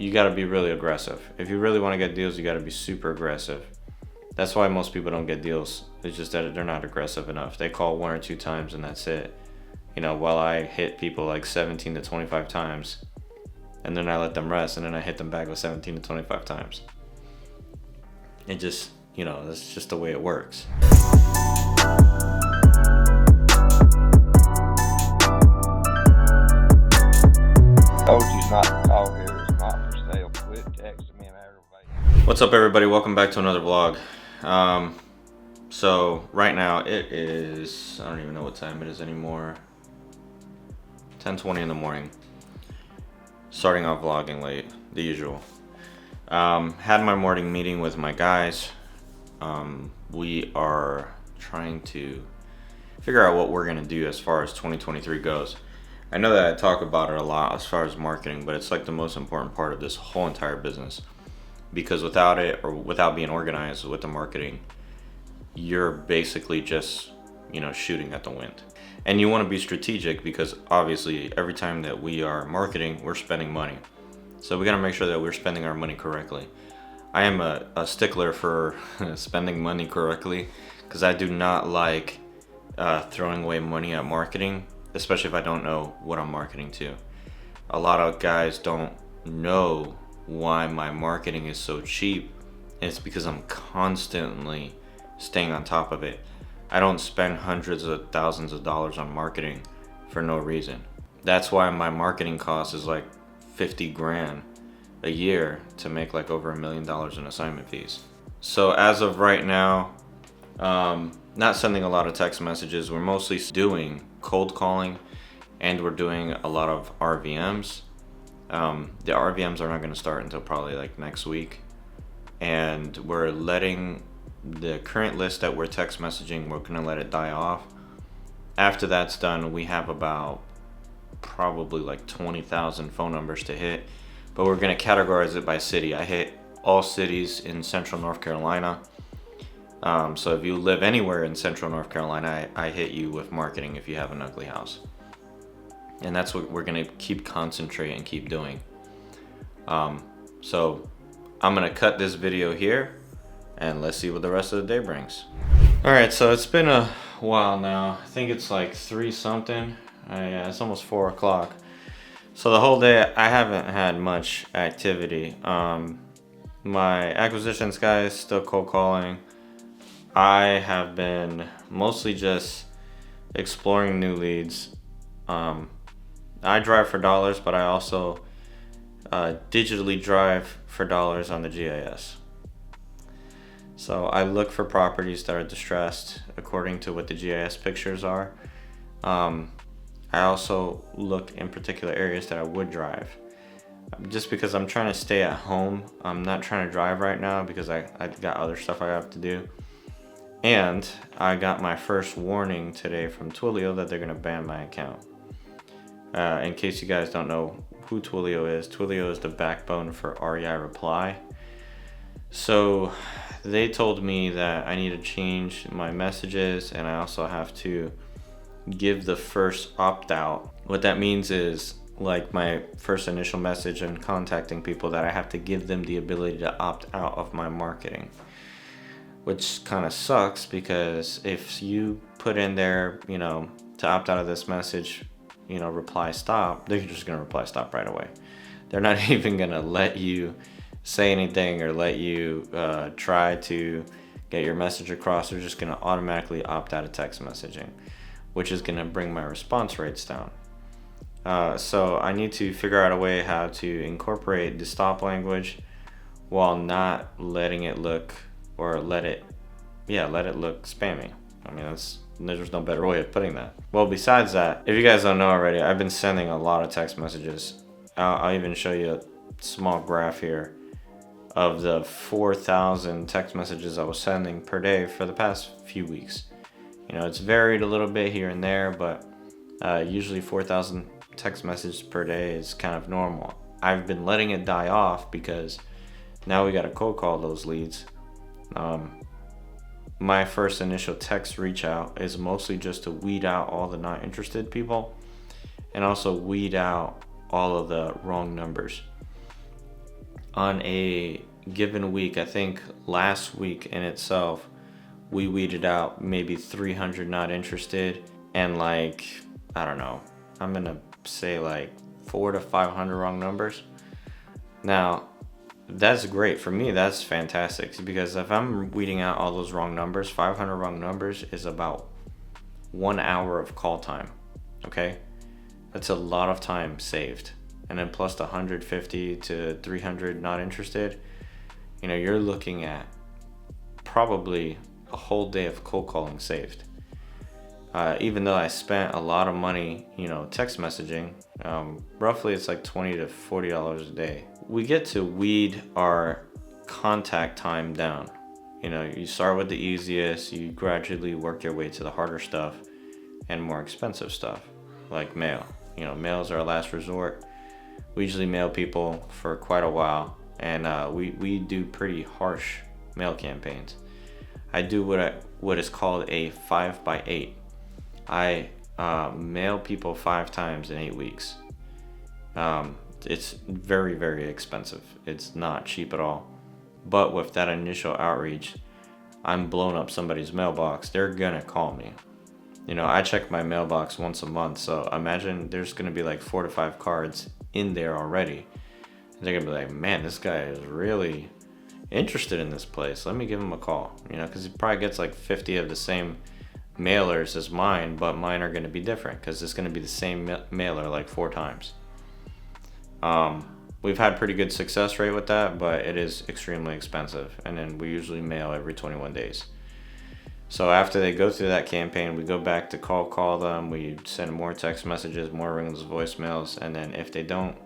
you got to be really aggressive. If you really want to get deals, you got to be super aggressive. That's why most people don't get deals. It's just that they're not aggressive enough. They call 1 or 2 times and that's it. While I hit people like 17 to 25 times, and then I let them rest, and then I hit them back with 17 to 25 times. It just, that's just the way it works. Told you not to call here. It's not for sale. Quit texting me and aggravating. What's up, everybody? Welcome back to another vlog. So right now it is, I don't even know what time it is anymore. 10:20 in the morning. Starting off vlogging late, the usual. Had my morning meeting with my guys. We are trying to figure out what we're gonna do as far as 2023 goes. I know that I talk about it a lot as far as marketing, but it's like the most important part of this whole entire business. Because without it, or without being organized with the marketing, you're basically just, shooting at the wind. And you want to be strategic because obviously every time that we are marketing, we're spending money. So we got to make sure that we're spending our money correctly. I am a stickler for spending money correctly because I do not like throwing away money at marketing, especially if I don't know what I'm marketing to. A lot of guys don't know why my marketing is so cheap. It's because I'm constantly staying on top of it. I don't spend hundreds of thousands of dollars on marketing for no reason. That's why my marketing cost is like 50 grand a year to make like over $1 million in assignment fees. So as of right now, not sending a lot of text messages. We're mostly doing cold calling, and we're doing a lot of RVMs. The RVMs are not going to start until probably like next week, and we're letting the current list that we're text messaging, we're going to let it die off. After that's done, we have about probably like 20,000 phone numbers to hit, but we're going to categorize it by city. I hit all cities in Central North Carolina. So if you live anywhere in Central North Carolina, I hit you with marketing if you have an ugly house. And that's what we're going to keep concentrating and keep doing. So I'm going to cut this video here, and let's see what the rest of the day brings. All right, so it's been a while now. I think it's like 3 something. Yeah, it's almost 4 o'clock. So the whole day I haven't had much activity. My acquisitions guy is still cold calling. I have been mostly just exploring new leads. I drive for dollars, but I also digitally drive for dollars on the GIS. So I look for properties that are distressed according to what the GIS pictures are. I also look in particular areas that I would drive. Just because I'm trying to stay at home, I'm not trying to drive right now because I got other stuff I have to do. And I got my first warning today from Twilio that they're going to ban my account. In case you guys don't know who Twilio is the backbone for REI Reply. So they told me that I need to change my messages, and I also have to give the first opt-out. What that means is, like my first initial message and contacting people, that I have to give them the ability to opt out of my marketing. Which kind of sucks, because if you put in there, to opt out of this message, reply stop, they're just going to reply stop right away. They're not even going to let you say anything or let you try to get your message across. They're just going to automatically opt out of text messaging, which is going to bring my response rates down. So I need to figure out a way how to incorporate the stop language while not letting it look, or let it look spammy. I mean, there's no better way of putting that. Well, besides that, if you guys don't know already, I've been sending a lot of text messages. I'll even show you a small graph here of the 4,000 text messages I was sending per day for the past few weeks. It's varied a little bit here and there, but usually 4,000 text messages per day is kind of normal. I've been letting it die off because now we got to cold call those leads. My first initial text reach out is mostly just to weed out all the not interested people, and also weed out all of the wrong numbers. on a given week, I think last week in itself, we weeded out maybe 300 not interested and like, I don't know, I'm gonna say like 400 to 500 wrong numbers. Now, that's great. For me, that's fantastic because if I'm weeding out all those wrong numbers, 500 wrong numbers is about 1 hour of call time, okay? That's a lot of time saved. And then plus the 150 to 300 not interested, you know, you're looking at probably a whole day of cold calling saved. Even though I spent a lot of money, you know, text messaging, roughly it's like $20 to $40 a day. We get to weed our contact time down. You know, you start with the easiest, you gradually work your way to the harder stuff and more expensive stuff, like mail. You know, mail is our last resort. We usually mail people for quite a while, and we do pretty harsh mail campaigns. I do what is called a 5x8. I mail people 5 times in 8 weeks. It's very, very expensive. It's not cheap at all. But with that initial outreach, I'm blowing up somebody's mailbox. They're gonna call me. You know, I check my mailbox once a month, so imagine there's gonna be like 4 to 5 cards in there already. They're gonna be like, man, this guy is really interested in this place. Let me give him a call. You know, because he probably gets like 50 of the same mailers as mine, but mine are going to be different because it's going to be the same mailer like 4 times. We've had pretty good success rate with that, but it is extremely expensive, and then we usually mail every 21 days. So after they go through that campaign, we go back to call them, we send more text messages, more rings, voicemails, and then if they don't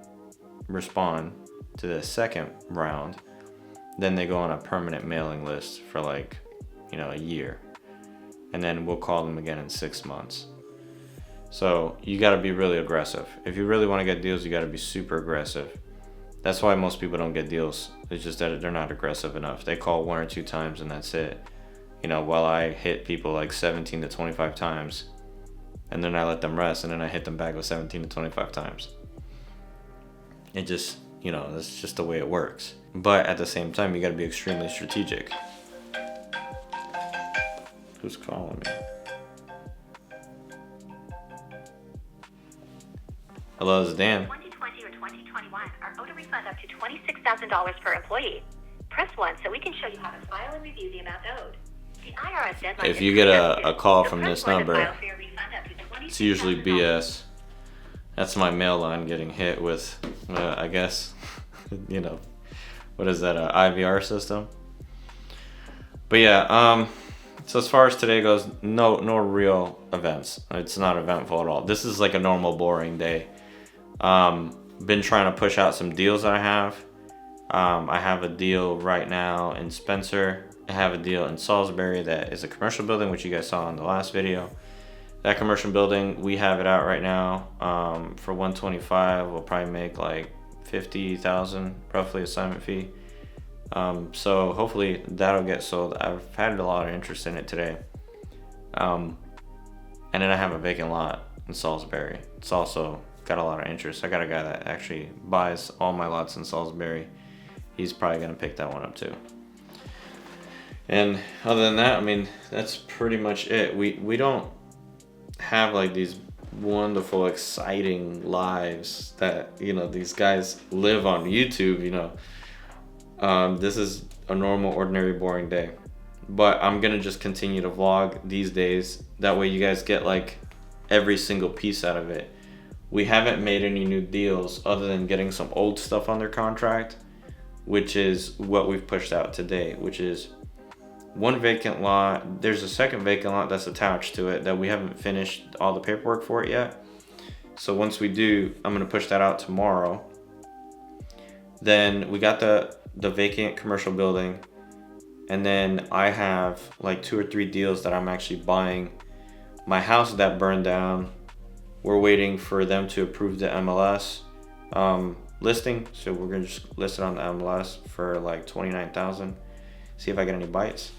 respond to the second round, then they go on a permanent mailing list for like, you know, a year. And then we'll call them again in 6 months. So you got to be really aggressive. If you really want to get deals, you got to be super aggressive. That's why most people don't get deals. It's just that they're not aggressive enough. They call 1 or 2 times and that's it. You know, while I hit people like 17 to 25 times, and then I let them rest, and then I hit them back with 17 to 25 times. It just, you know, that's just the way it works. But at the same time, you got to be extremely strategic. Who's calling me? Hello, this is Dan. 2020 or 2021 are owed a refund up to $26,000 per employee. Press 1 so we can show you how to file and review the amount owed. The IRS deadline If you get a call from this number, it's usually BS. That's my mail line getting hit with, I guess, you know, what is that, IVR system? But yeah, so as far as today goes, no real events. It's not eventful at all. This is like a normal boring day. Been trying to push out some deals that I have. I have a deal right now in Spencer. I have a deal in Salisbury that is a commercial building, which you guys saw in the last video. That commercial building, we have it out right now for $125. We'll probably make like $50,000 roughly assignment fee. So hopefully that'll get sold. I've had a lot of interest in it today. And then I have a vacant lot in Salisbury. It's also got a lot of interest. I got a guy that actually buys all my lots in Salisbury. He's probably gonna pick that one up too. And other than that, I mean, that's pretty much it. We don't have like these wonderful, exciting lives that, you know, these guys live on YouTube, you know. This is a normal, ordinary, boring day. But I'm gonna just continue to vlog these days. That way you guys get like every single piece out of it. We haven't made any new deals other than getting some old stuff under contract, which is what we've pushed out today, which is 1 vacant lot. There's a second vacant lot that's attached to it that we haven't finished all the paperwork for it yet. So once we do, I'm gonna push that out tomorrow. Then we got the vacant commercial building, and then I have like 2 or 3 deals that I'm actually buying. My house that burned down, we're waiting for them to approve the MLS listing, so we're gonna just list it on the MLS for like $29,000. See if I get any bites,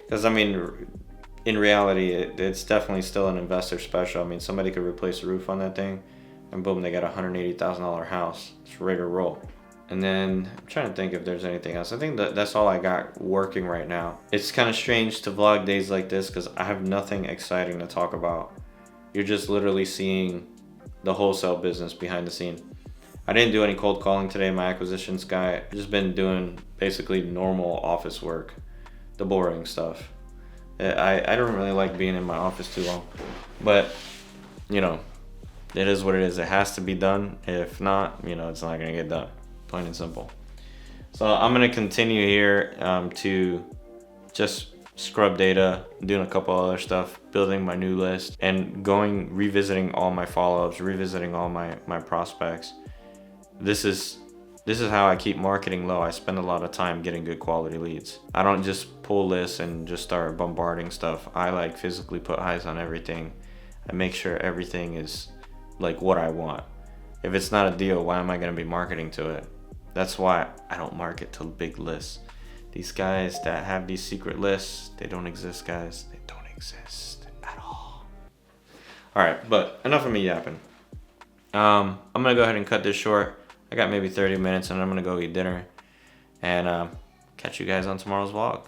because I mean, in reality, it's definitely still an investor special. I mean, somebody could replace the roof on that thing, and boom, they got a $180,000 house. It's ready to roll. And then I'm trying to think if there's anything else. I think that's all I got working right now. It's kind of strange to vlog days like this because I have nothing exciting to talk about. You're just literally seeing the wholesale business behind the scene. I didn't do any cold calling today. My acquisitions guy, I've just been doing basically normal office work, the boring stuff. I don't really like being in my office too long, but you know, it is what it is. It has to be done. If not, you know, it's not gonna get done. Plain and simple. So I'm gonna continue here to just scrub data, doing a couple other stuff, building my new list, and revisiting all my follow-ups, revisiting all my prospects. This is how I keep marketing low. I spend a lot of time getting good quality leads. I don't just pull lists and just start bombarding stuff. I like physically put eyes on everything. I make sure everything is like what I want. If it's not a deal, why am I gonna be marketing to it? That's why I don't market to big lists. These guys that have these secret lists, they don't exist, guys. They don't exist at all. All right, but enough of me yapping. I'm gonna go ahead and cut this short. I got maybe 30 minutes and I'm gonna go eat dinner and catch you guys on tomorrow's vlog.